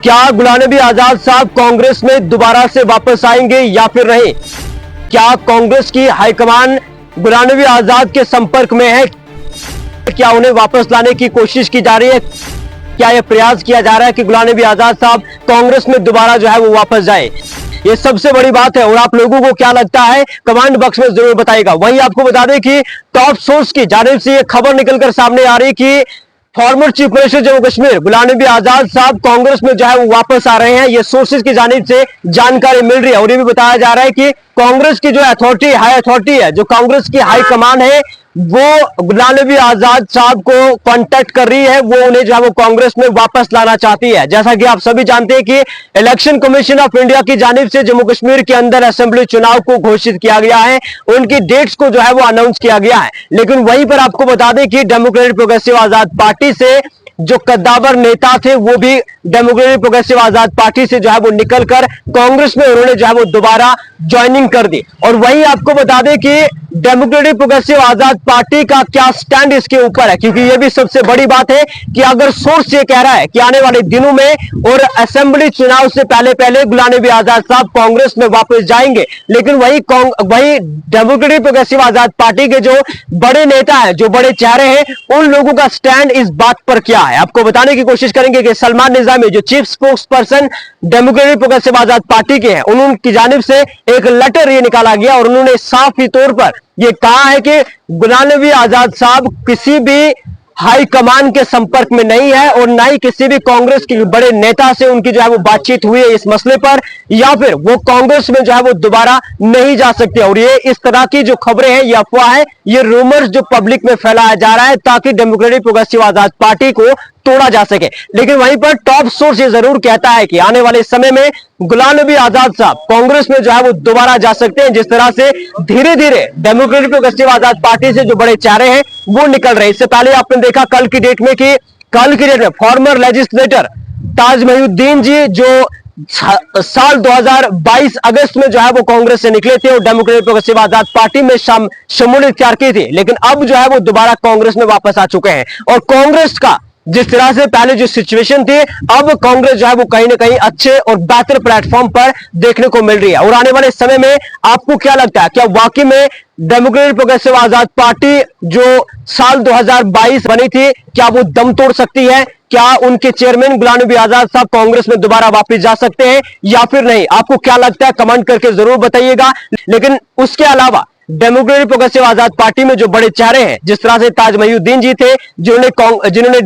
क्या गुलाम नबी आजाद साहब कांग्रेस में दोबारा से वापस आएंगे या फिर नहीं? क्या कांग्रेस की हाईकमान गुलाम नबी आजाद के संपर्क में है? क्या उन्हें वापस लाने की कोशिश की जा रही है? क्या यह प्रयास किया जा रहा है कि गुलाम नबी आजाद साहब कांग्रेस में दोबारा जो है वो वापस जाए? ये सबसे बड़ी बात है और आप लोगों को क्या लगता है कमेंट बॉक्स में जरूर बताइएगा। वहीं आपको बता दें कि टॉप सोर्स की जानिब से यह खबर निकलकर सामने आ रही है कि former chief minister Jammu Kashmir Ghulam Nabi Azad साहब कांग्रेस में जो है वो वापस आ रहे हैं। ये सोर्सेज की जानिब से जानकारी मिल रही है और ये भी बताया जा रहा है कि कांग्रेस की जो अथॉरिटी हाई अथॉरिटी है, जो कांग्रेस की हाई कमान है, वो गुलाम नबी आजाद साहब को कांटेक्ट कर रही है। वो उन्हें जो है वो कांग्रेस में वापस लाना चाहती है। जैसा कि आप सभी जानते हैं कि इलेक्शन कमीशन ऑफ इंडिया की जानिब से जम्मू कश्मीर के अंदर असेंबली चुनाव को घोषित किया गया है, उनकी डेट्स को जो है वो अनाउंस किया गया है। लेकिन वहीं पर आपको बता दें कि डेमोक्रेटिक प्रोग्रेसिव आजाद पार्टी से जो कद्दावर नेता थे वो भी डेमोक्रेटिक प्रोग्रेसिव आजाद पार्टी से जो है वो निकलकर कांग्रेस में उन्होंने जो है वो दोबारा ज्वाइनिंग कर दी। और वहीं आपको बता दें कि डेमोक्रेटिक प्रोग्रेसिव आजाद पार्टी का क्या स्टैंड इसके ऊपर है, क्योंकि यह भी सबसे बड़ी बात है कि अगर सोर्स ये कह रहा है कि आने वाले दिनों में और असेंबली चुनाव से पहले पहले गुलाम नबी आजाद साहब कांग्रेस में वापस जाएंगे, लेकिन वही डेमोक्रेटिक प्रोग्रेसिव आजाद पार्टी के जो बड़े नेता हैं, जो बड़े चेहरे हैं, उन लोगों का स्टैंड इस बात पर क्या है आपको बताने की कोशिश करेंगे कि सलमान निजामी जो chief spokesperson democratic progressive Azad party के हैं, उनकी जानिब से एक लेटर ये निकाला गया और उन्होंने साफ ही तौर पर यह कहा है कि गुलाम नबी आजाद साहब किसी भी हाई कमान के संपर्क में नहीं है और ना ही किसी भी कांग्रेस के बड़े नेता से उनकी जो है वो बातचीत हुई है इस मसले पर, या फिर वो कांग्रेस में जो है वो दोबारा नहीं जा सकते। और ये इस तरह की जो खबरें हैं, ये अफवाह है, ये रूमर्स जो पब्लिक में फैलाया जा रहा है ताकि डेमोक्रेटिक प्रोग्रेसिव आजाद पार्टी को तोड़ा जा सके। लेकिन वहीं पर टॉप सोर्स ये जरूर कहता है कि आने वाले समय में गुलाम नबी आजाद साहब कांग्रेस में जो है वो दोबारा जा सकते हैं, जिस तरह से धीरे धीरे डेमोक्रेटिक प्रोग्रेसिव आजाद पार्टी से जो बड़े चेहरे हैं वो निकल रहे हैं। इससे पहले आपने देखा कल की डेट में फॉर्मर लेजिस्लेटर ताज महिउद्दीन जी जो साल 2022 अगस्त में जो है वो कांग्रेस से निकले थे और डेमोक्रेटिक प्रोग्रेसिव आजाद पार्टी में शमूलियत इख्तियार की थी, लेकिन अब जो है वो दोबारा कांग्रेस में वापस आ चुके हैं। और कांग्रेस का जिस तरह से पहले जो सिचुएशन थी, अब कांग्रेस जो है वो कहीं ना कहीं अच्छे और बेहतर प्लेटफॉर्म पर देखने को मिल रही है। और आने वाले समय में आपको क्या लगता है, क्या वाकई में डेमोक्रेटिक प्रोग्रेसिव आजाद पार्टी जो साल 2022 बनी थी, क्या वो दम तोड़ सकती है? क्या उनके चेयरमैन गुलाम नबी आजाद साहब कांग्रेस में दोबारा वापस जा सकते हैं या फिर नहीं? आपको क्या लगता है कमेंट करके जरूर बताइएगा। लेकिन उसके अलावा डेमोक्रेटिक प्रोग्रेसिव आजाद पार्टी में जो बड़े चेहरे हैं, जिस तरह से ताज महिउद्दीन जी थे जिन्होंने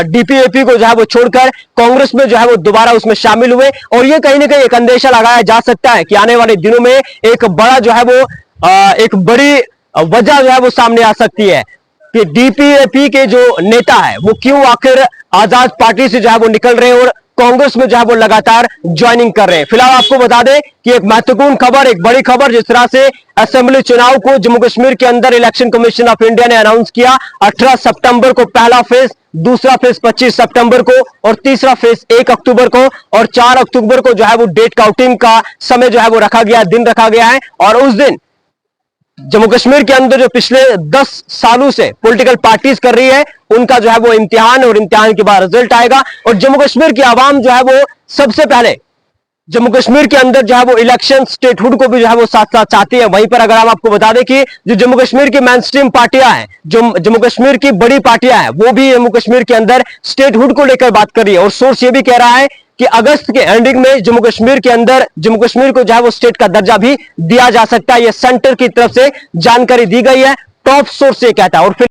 डीपीएपी को जो है वो छोड़कर कांग्रेस में जो है वो दोबारा उसमें शामिल हुए, और ये कहीं ना कहीं एक अंदेशा लगाया जा सकता है कि आने वाले दिनों में एक बड़ा जो है वो एक बड़ी वजह जो है वो सामने आ सकती है कि डीपीएपी के जो नेता है वो क्यों आखिर आजाद पार्टी से जो है वो निकल रहे हैं और कांग्रेस में जो है वो लगातार ज्वाइनिंग कर रहे हैं। फिलहाल आपको बता दें कि एक महत्वपूर्ण खबर, एक बड़ी खबर, जिस तरह से असेंबली चुनाव को जम्मू कश्मीर के अंदर इलेक्शन कमीशन ऑफ इंडिया ने अनाउंस किया। 18 सितंबर को पहला फेज, दूसरा फेज 25 सितंबर को और तीसरा फेज 1 अक्टूबर को और 4 अक्टूबर को जो है वो डेट काउंटिंग का समय जो है वो रखा गया, दिन रखा गया है। और उस दिन जम्मू कश्मीर के अंदर जो पिछले 10 सालों से पॉलिटिकल पार्टीज कर रही है, उनका जो है वो इम्तिहान, और इम्तिहान के बाद रिजल्ट आएगा। और जम्मू कश्मीर की आवाम जो है वो सबसे पहले जम्मू कश्मीर के अंदर जो है वो इलेक्शन स्टेटहुड को भी जो है वो साथ साथ चाहती है। वहीं पर अगर हम आपको बता दें कि जो जम्मू कश्मीर की मेन स्ट्रीम पार्टियां हैं, जो जम्मू कश्मीर की बड़ी पार्टियां हैं, वो भी जम्मू कश्मीर के अंदर स्टेटहुड को लेकर बात कर रही है। और सोर्स ये भी कह रहा है कि अगस्त के एंडिंग में जम्मू कश्मीर के अंदर जम्मू कश्मीर को जो है वो स्टेट का दर्जा भी दिया जा सकता है। यह सेंटर की तरफ से जानकारी दी गई है, टॉप सोर्स ये कहता है। और फिर